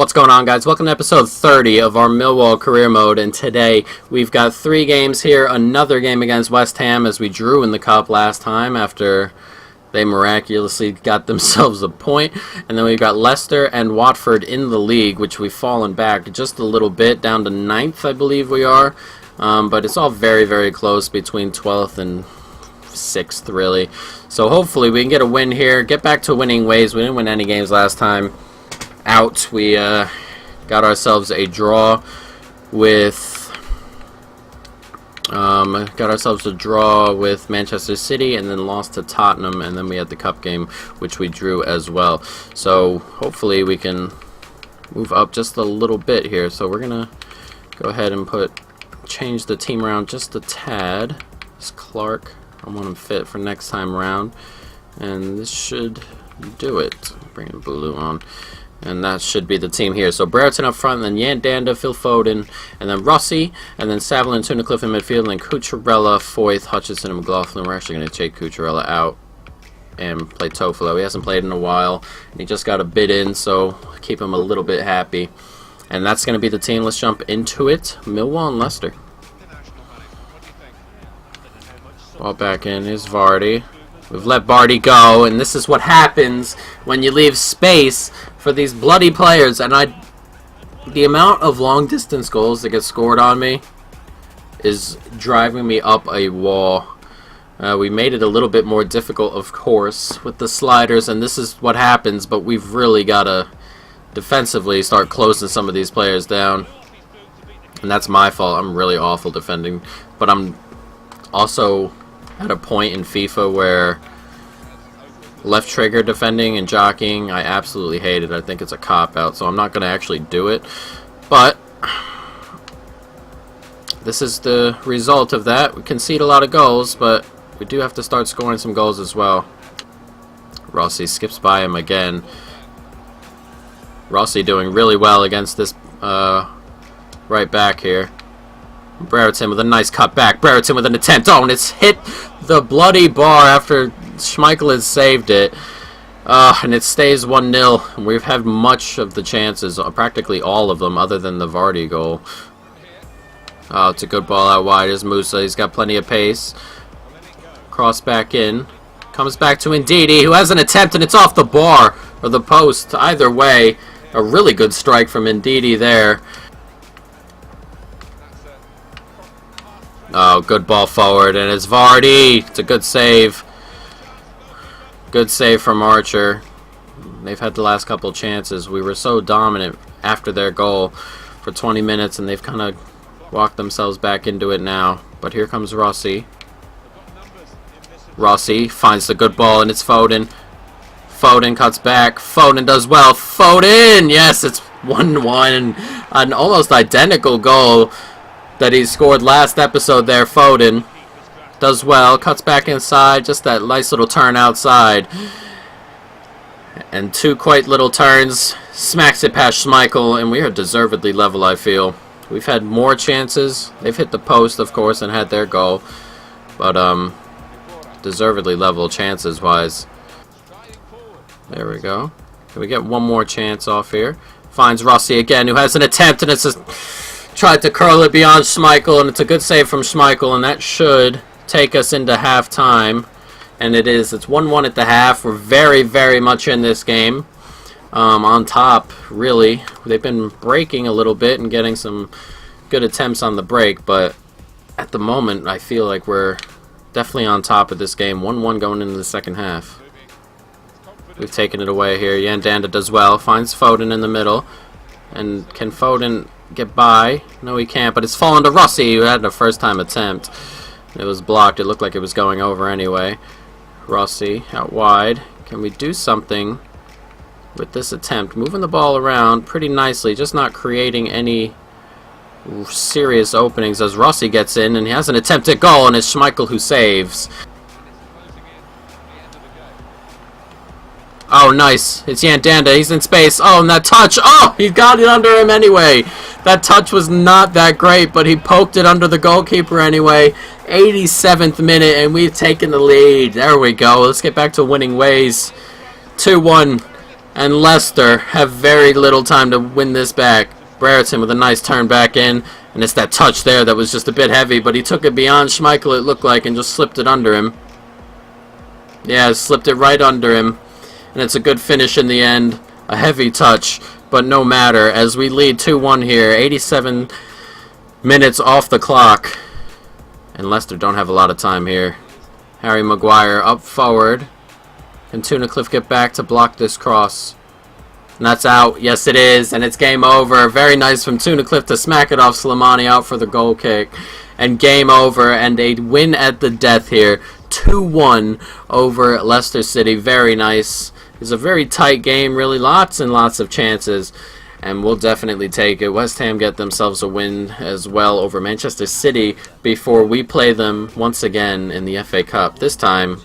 What's going on, guys? Welcome to episode 30 of our Millwall career mode, and today we've got 3 games here. Another game against West Ham, as we drew in the cup last time after they miraculously got themselves a point. And then we've got Leicester and Watford in the league, which we've fallen back just a little bit, down to 9th, I believe we are. But it's all very, very close between 12th and 6th, really. So hopefully we can get a win here, get back to winning ways. We didn't win any games last time out. We got ourselves a draw with Manchester City, and then lost to Tottenham, and then we had the cup game, which we drew as well. So hopefully we can move up just a little bit here. So we're gonna go ahead and change the team around just a tad. It's Clark. I want him fit for next time around, and this should do it. Bringing Blue on. And that should be the team here. So Brereton up front, and then Yandanda, Phil Foden, and then Rossi, and then Saville and Tunnicliffe in midfield, and then Cucurella, Foyth, Hutchinson, and McLaughlin. We're actually going to take Cucurella out and play Tofolo. He hasn't played in a while, and he just got a bid in, so keep him a little bit happy. And that's going to be the team. Let's jump into it. Millwall and Leicester. Ball back in. Here's Vardy. We've let Vardy go, and this is what happens when you leave space for these bloody players. And the amount of long-distance goals that get scored on me is driving me up a wall. We made it a little bit more difficult, of course, with the sliders, and this is what happens. But we've really got to defensively start closing some of these players down. And that's my fault. I'm really awful defending, but I'm also at a point in FIFA where left trigger defending and jockeying, I absolutely hate it. I think it's a cop-out, so I'm not going to actually do it. But this is the result of that. We concede a lot of goals, but we do have to start scoring some goals as well. Rossi skips by him again. Rossi doing really well against this right back here. Brereton with a nice cut back. Brereton with an attempt. Oh, and it's hit the bloody bar after Schmeichel has saved it. And it stays 1-0. We've had much of the chances, practically all of them, other than the Vardy goal. Oh, it's a good ball out wide. Here's Musa. He's got plenty of pace. Cross back in. Comes back to Ndidi, who has an attempt, and it's off the bar or the post. Either way, a really good strike from Ndidi there. Oh, good ball forward, and it's Vardy. It's a good save. Good save from Archer. They've had the last couple chances. We were so dominant after their goal for 20 minutes, and they've kind of walked themselves back into it now. But here comes Rossi. Rossi finds the good ball, and it's Foden. Foden cuts back. Foden does well. Foden! Yes, it's 1-1. An almost identical goal that he scored last episode there. Foden does well, cuts back inside, just that nice little turn outside, and 2 quite little turns, smacks it past Schmeichel, and we are deservedly level, I feel. We've had more chances. They've hit the post, of course, and had their goal, but deservedly level chances wise. There we go. Can we get one more chance off here? Finds Rossi again, who has an attempt, and it's just tried to curl it beyond Schmeichel, and it's a good save from Schmeichel, and that should take us into halftime. And it is. It's 1-1 at the half. We're very, very much in this game. On top, really. They've been breaking a little bit and getting some good attempts on the break, but at the moment, I feel like we're definitely on top of this game. 1-1 going into the second half. We've taken it away here. Yandanda does well. Finds Foden in the middle. And can Foden get by? No, he can't, but it's fallen to Rossi, who had a first-time attempt. It was blocked. It looked like it was going over anyway. Rossi out wide. Can we do something with this attempt? Moving the ball around pretty nicely, just not creating any serious openings as Rossi gets in, and he has an attempted goal, and it's Schmeichel who saves. Oh, nice. It's Yandanda. He's in space. Oh, and that touch. Oh, he got it under him anyway. That touch was not that great, but he poked it under the goalkeeper anyway. 87th minute, and we've taken the lead. There we go. Let's get back to winning ways. 2-1. And Leicester have very little time to win this back. Brereton with a nice turn back in. And it's that touch there that was just a bit heavy. But he took it beyond Schmeichel, it looked like, and just slipped it under him. Yeah, slipped it right under him. And it's a good finish in the end. A heavy touch, but no matter. As we lead 2-1 here. 87 minutes off the clock. And Leicester don't have a lot of time here. Harry Maguire up forward. Can Tunnicliffe get back to block this cross? And that's out. Yes, it is. And it's game over. Very nice from Tunnicliffe to smack it off Slimani out for the goal kick. And game over. And a win at the death here. 2-1 over Leicester City. Very nice. It's a very tight game. Really lots and lots of chances. And we'll definitely take it. West Ham get themselves a win as well over Manchester City before we play them once again in the FA Cup. This time,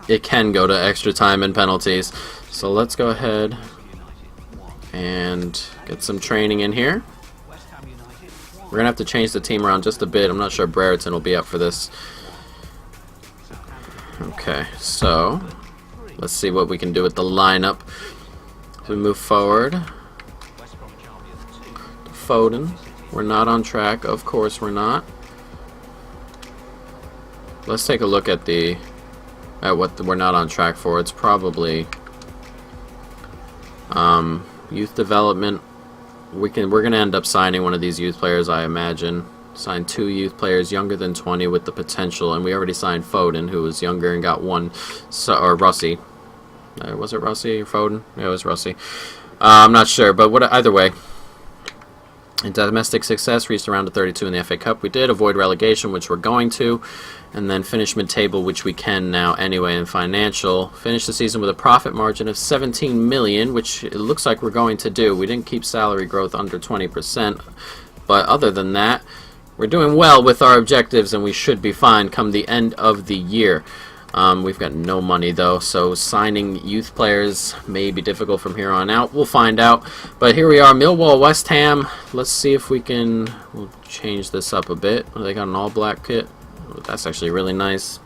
it can go to extra time and penalties. So let's go ahead and get some training in here. We're going to have to change the team around just a bit. I'm not sure Brereton will be up for this. Okay, so let's see what we can do with the lineup. As we move forward. Foden. We're not on track. Of course we're not. Let's take a look at what we're not on track for. It's probably youth development. We're gonna end up signing one of these youth players, I imagine. Sign 2 youth players younger than 20 with the potential, and we already signed Foden, who was younger and got 1. Or Rossi. Was it Rossi or Foden? Yeah, it was Rossi. I'm not sure, but either way. In domestic success, reached around to 32 in the FA Cup. We did avoid relegation, which we're going to, and then finish mid-table, which we can now anyway. In financial, finish the season with a profit margin of 17 million, which it looks like we're going to do. We didn't keep salary growth under 20%, but other than that, we're doing well with our objectives, and we should be fine come the end of the year. We've got no money though, so signing youth players may be difficult from here on out. We'll find out. But here we are, Millwall, West Ham. Let's see if we can. We'll change this up a bit. They got an all-black kit. That's actually really nice.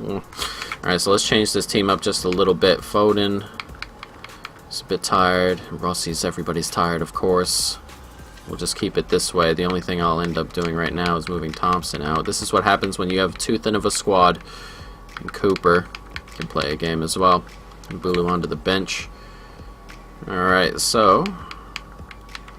All right, so let's change this team up just a little bit. Foden is a bit tired. Rossi's, everybody's tired, of course. We'll just keep it this way. The only thing I'll end up doing right now is moving Thompson out. This is what happens when you have too thin of a squad. And Cooper can play a game as well. And Bulu onto the bench. Alright, so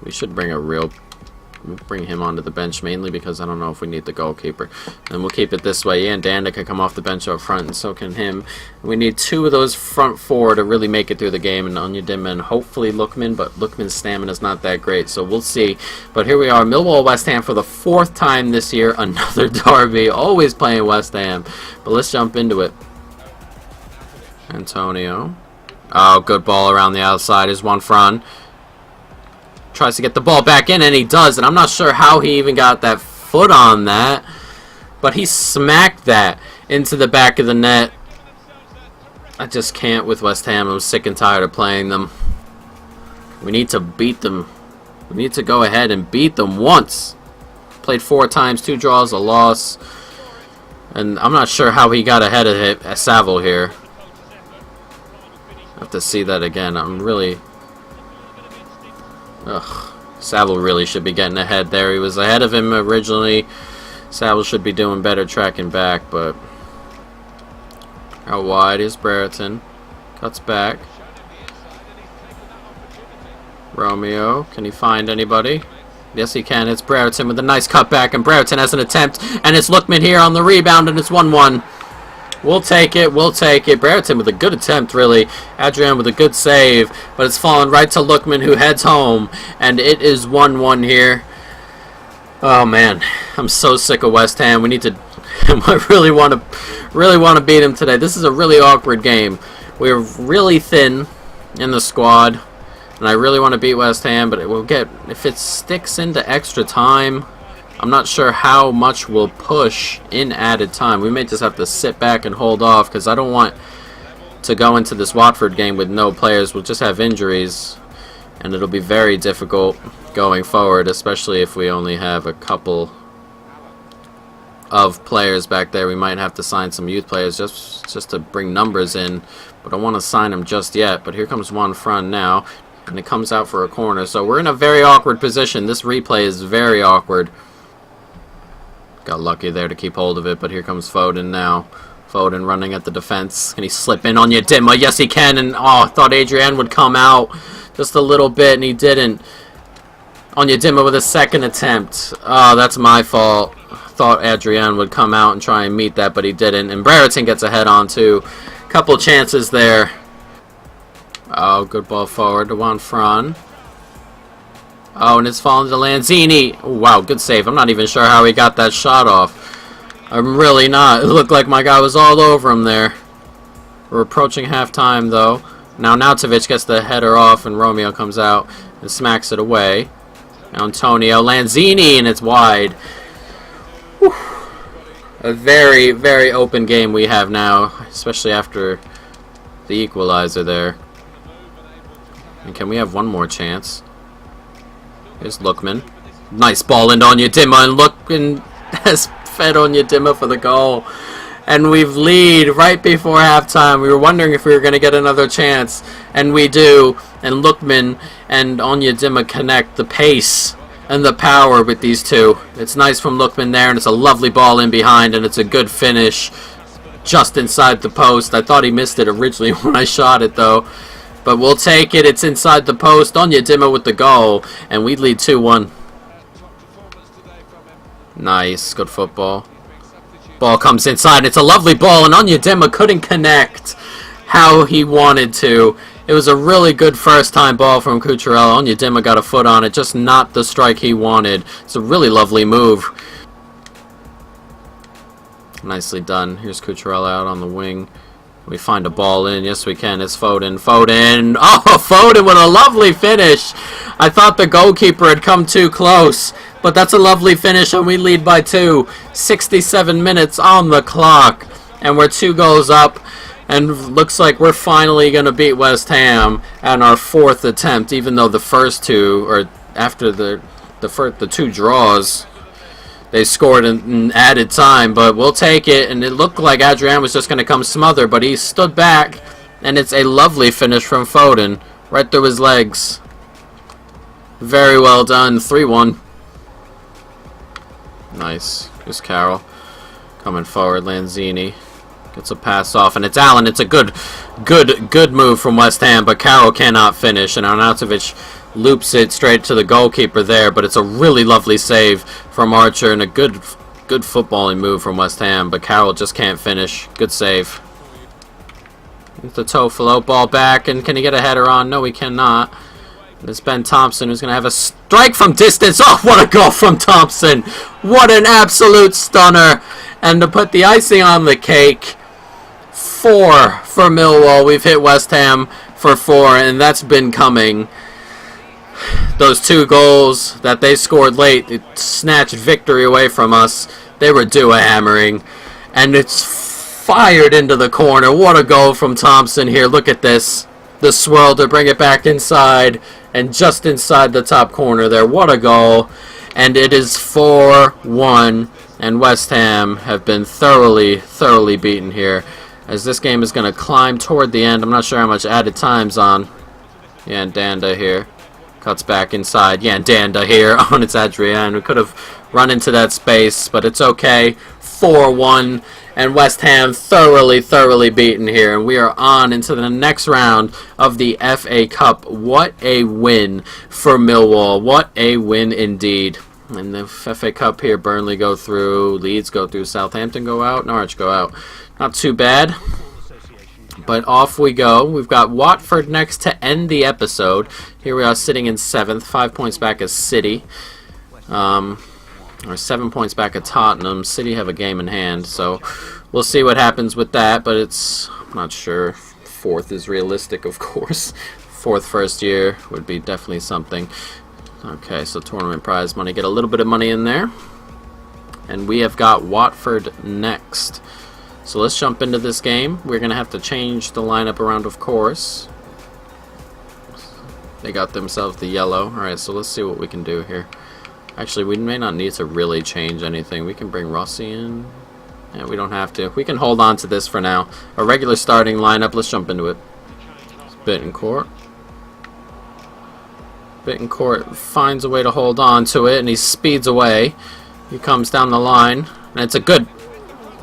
we should bring him onto the bench mainly because I don't know if we need the goalkeeper. And we'll keep it this way. Yeah, and Danda can come off the bench up front, and so can him. We need 2 of those front 4 to really make it through the game, and Onyedinma and hopefully Lookman, but Lookman's stamina is not that great, so we'll see. But here we are, Millwall West Ham for the 4th time this year. Another derby, always playing West Ham. But let's jump into it. Antonio. Oh, good ball around the outside is Juanfran. Tries to get the ball back in, and he does, and I'm not sure how he even got that foot on that, but he smacked that into the back of the net. I just can't with West Ham. I'm sick and tired of playing them. We need to beat them. We need to go ahead and beat them once. Played 4 times, 2 draws, a loss, and I'm not sure how he got ahead of Saville here. I have to see that again. I'm really... Ugh. Saville really should be getting ahead there. He was ahead of him originally. Saville should be doing better tracking back, but out wide is Brereton. Cuts back. Romeo, can he find anybody? Yes, he can. It's Brereton with a nice cutback, and Brereton has an attempt, and it's Lookman here on the rebound, and it's 1-1. We'll take it. We'll take it. Brereton with a good attempt, really. Adrian with a good save, but it's fallen right to Lookman, who heads home, and it is 1-1 here. Oh man, I'm so sick of West Ham. We need to. I really want to beat him today. This is a really awkward game. We're really thin in the squad, and I really want to beat West Ham, but it will get if it sticks into extra time. I'm not sure how much we'll push in added time. We may just have to sit back and hold off because I don't want to go into this Watford game with no players. We'll just have injuries, and it'll be very difficult going forward, especially if we only have a couple of players back there. We might have to sign some youth players just to bring numbers in, but I don't want to sign them just yet. But here comes Juan Fran now, and it comes out for a corner. So we're in a very awkward position. This replay is very awkward. Got lucky there to keep hold of it, but here comes Foden now. Foden running at the defense. Can he slip in on Yedima? Yes, he can. And oh, I thought Adrian would come out just a little bit, and he didn't. Onyedima with a second attempt. Oh, that's my fault. Thought Adrian would come out and try and meet that, but he didn't. And Brereton gets a head on too. Couple chances there. Oh, good ball forward to Juan Fran. Oh, and it's fallen to Lanzini. Oh, wow, good save. I'm not even sure how he got that shot off. I'm really not. It looked like my guy was all over him there. We're approaching halftime though. Now Nautovic gets the header off, and Romeo comes out and smacks it away. Antonio Lanzini, and it's wide. Whew. A very, very open game we have now, especially after the equalizer there. And can we have one more chance? Here's Lookman. Nice ball into Onyedima, and Lookman has fed Onyedima for the goal. And we've lead right before halftime. We were wondering if we were going to get another chance, and we do. And Lookman and Onyedima connect the pace and the power with these two. It's nice from Lookman there, and it's a lovely ball in behind, and it's a good finish just inside the post. I thought he missed it originally when I shot it, though. But we'll take it. It's inside the post. Onyedima with the goal, and we lead 2-1. Nice. Good football. Ball comes inside. It's a lovely ball, and Onyedima couldn't connect how he wanted to. It was a really good first-time ball from Cucurella. Onyedima got a foot on it, just not the strike he wanted. It's a really lovely move. Nicely done. Here's Cucurella out on the wing. We find a ball in. Yes, we can. It's Foden. Foden. Oh, Foden with a lovely finish. I thought the goalkeeper had come too close. But that's a lovely finish, and we lead by 2. 67 minutes on the clock. And we're 2 goals up. And looks like we're finally going to beat West Ham on our 4th attempt. Even though the first 2, or after the 2 draws, they scored in added time. But we'll take it. And it looked like Adrian was just going to come smother. But he stood back. And it's a lovely finish from Foden. Right through his legs. Very well done. 3-1. Nice. Here's Carroll coming forward. Lanzini gets a pass off, and it's Allen. It's a good move from West Ham, but Carroll cannot finish, and Arnautovic loops it straight to the goalkeeper there. But it's a really lovely save from Archer, and a good footballing move from West Ham, but Carroll just can't finish. Good save. The Tofolo ball back, and can he get a header on? No, he cannot. It's Ben Thompson who's going to have a strike from distance. Oh, what a goal from Thompson. What an absolute stunner. And to put the icing on the cake, 4 for Millwall. We've hit West Ham for 4, and that's been coming. Those 2 goals that they scored late, it snatched victory away from us. They were due a hammering. And it's fired into the corner. What a goal from Thompson here. Look at this. The swirl to bring it back inside, and just inside the top corner there. What a goal. And it is 4-1, and West Ham have been thoroughly beaten here, as this game is going to climb toward the end. I'm not sure how much added time's on. Yandanda here cuts back inside. Yandanda here on its Adrian. We could have run into that space, but it's okay. 4-1. And West Ham thoroughly beaten here. And we are on into the next round of the FA Cup. What a win for Millwall. What a win indeed. And the FA Cup here, Burnley go through, Leeds go through, Southampton go out, Norwich go out. Not too bad. But off we go. We've got Watford next to end the episode. Here we are sitting in 7th, 5 points back as City. Or 7 points back at Tottenham. City have a game in hand, so we'll see what happens with that, but I'm not sure. 4th is realistic, of course. 4th first year would be definitely something. Okay, so tournament prize money. Get a little bit of money in there. And we have got Watford next. So let's jump into this game. We're going to have to change the lineup around, of course. They got themselves the yellow. Alright, so let's see what we can do here. Actually, we may not need to really change anything. We can bring Rossi in. Yeah, we don't have to. We can hold on to this for now. A regular starting lineup. Let's jump into it. Bittencourt. Bittencourt finds a way to hold on to it, and he speeds away. He comes down the line, and it's a good,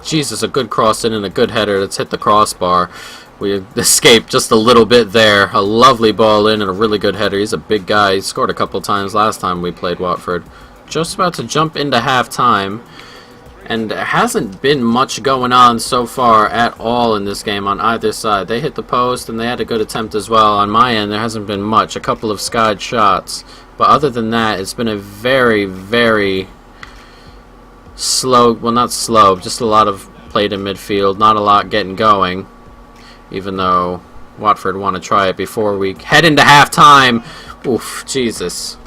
Jesus, a good cross in and a good header that's hit the crossbar. We escaped just a little bit there. A lovely ball in and a really good header. He's a big guy. He scored a couple times last time we played Watford. Just about to jump into halftime. And there hasn't been much going on so far at all in this game on either side. They hit the post and they had a good attempt as well. On my end, there hasn't been much. A couple of skied shots. But other than that, it's been a very, very slow, well, not slow, just a lot of played in midfield. Not a lot getting going. Even though Watford want to try it before we head into halftime. Oof, Jesus.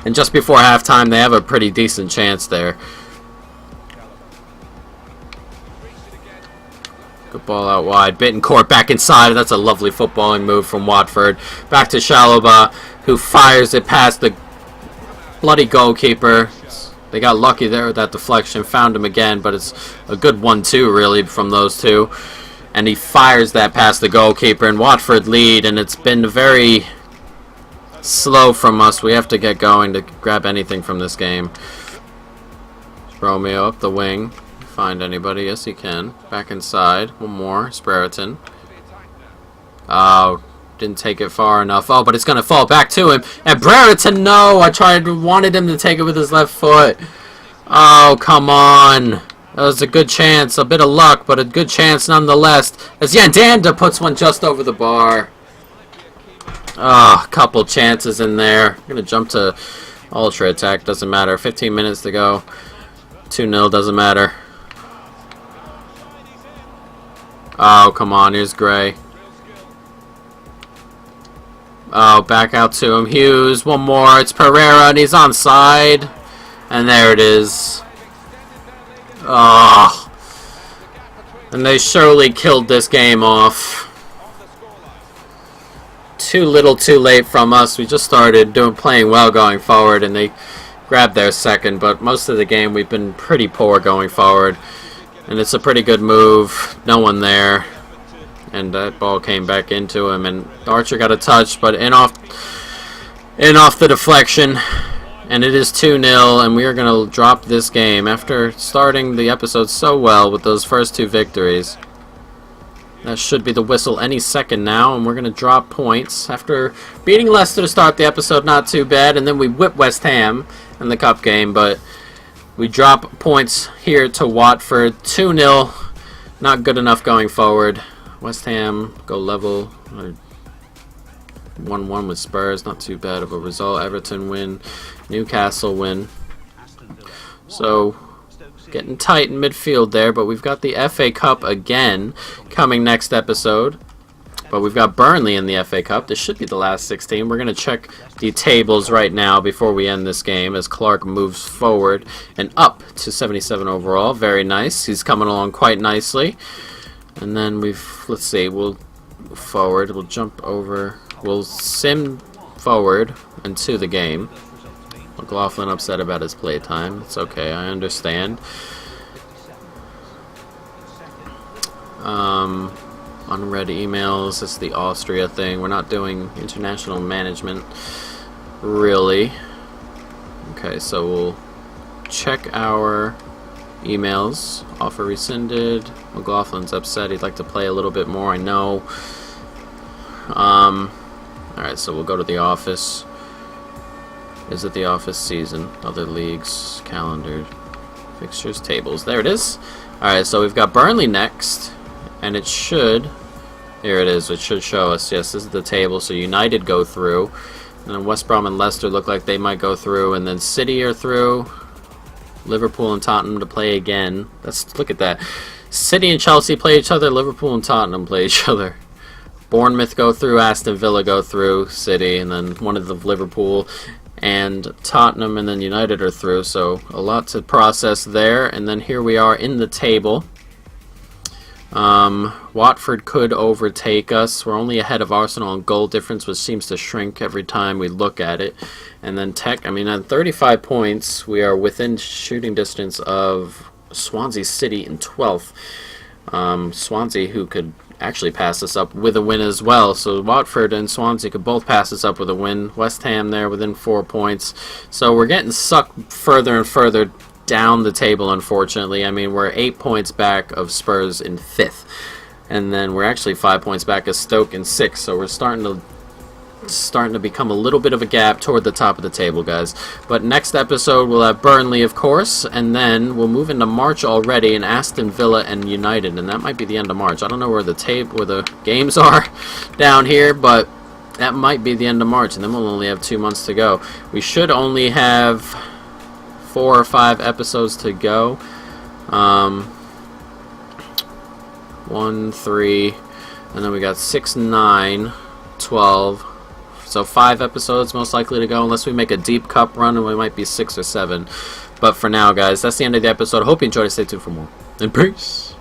And just before halftime, they have a pretty decent chance there. Good ball out wide. Bittencourt back inside. That's a lovely footballing move from Watford. Back to Chalobah, who fires it past the bloody goalkeeper. They got lucky there with that deflection. Found him again, but it's a good 1-2 really from those two. And he fires that past the goalkeeper, and Watford lead, and it's been very slow from us. We have to get going to grab anything from this game. Romeo up the wing. Find anybody? Yes, he can. Back inside. One more. Sprariton. Oh, didn't take it far enough. Oh, but it's going to fall back to him. And Brereton, no! wanted him to take it with his left foot. Oh, come on. That was a good chance. A bit of luck, but a good chance nonetheless. As Yandanda puts one just over the bar. Oh, a couple chances in there. I'm going to jump to ultra attack. Doesn't matter. 15 minutes to go. 2-0. Doesn't matter. Oh, come on. Here's Gray. Oh, back out to him. Hughes. One more. It's Pereira, and he's onside. And there it is. Oh. And they surely killed this game off. Too little, too late from us. We just started playing well going forward, and they grabbed their second. But most of the game, we've been pretty poor going forward. And it's a pretty good move. No one there. And that ball came back into him. And Archer got a touch, but in off the deflection. And it is 2-0. And we are going to drop this game after starting the episode so well with those first two victories. That should be the whistle any second now. And we're going to drop points. After beating Leicester to start the episode, not too bad. And then we whip West Ham in the cup game. But we drop points here to Watford. 2-0. Not good enough going forward. West Ham go level. 1-1 with Spurs. Not too bad of a result. Everton win. Newcastle win. So, getting tight in midfield there. But we've got the FA Cup again coming next episode. But we've got Burnley in the FA Cup. This should be the last 16. We're going to check the tables right now before we end this game as Clark moves forward and up to 77 overall. Very nice. He's coming along quite nicely. And then let's see, we'll forward. We'll jump over. We'll sim forward into the game. McLaughlin upset about his playtime. It's okay. I understand. Unread emails. It's the Austria thing. We're not doing international management, really. Okay, so we'll check our emails. Offer rescinded. McLaughlin's upset. He'd like to play a little bit more, I know. Alright, so we'll go to the office. Is it the office season? Other leagues, calendar, fixtures, tables. There it is. Alright, so we've got Burnley next. And it should, here it is, it should show us, yes, this is the table, so United go through, and then West Brom and Leicester look like they might go through, and then City are through, Liverpool and Tottenham to play again. Look at that. City and Chelsea play each other, Liverpool and Tottenham play each other. Bournemouth go through, Aston Villa go through, City, and then one of the Liverpool and Tottenham, and then United are through, so a lot to process there, and then here we are in the table. Watford could overtake us. We're only ahead of Arsenal in goal difference, which seems to shrink every time we look at it. And then at 35 points, we are within shooting distance of Swansea City in 12th. Swansea, who could actually pass us up with a win as well. So Watford and Swansea could both pass us up with a win. West Ham there within 4 points. So we're getting sucked further and further down the table, unfortunately. I mean, we're 8 points back of Spurs in 5th, and then we're actually 5 points back of Stoke in 6th. So we're starting to become a little bit of a gap toward the top of the table, guys. But next episode we'll have Burnley, of course, and then we'll move into March already, and Aston Villa and United, and that might be the end of March. I don't know where the games are down here, but that might be the end of March, and then we'll only have 2 months to go. We should only have 4 or 5 episodes to go. 1, 3, and then we got 6, 9, 12. So 5 episodes most likely to go, unless we make a deep cup run, and we might be 6 or 7. But for now, guys, that's the end of the episode. I hope you enjoyed it. Stay tuned for more. And peace.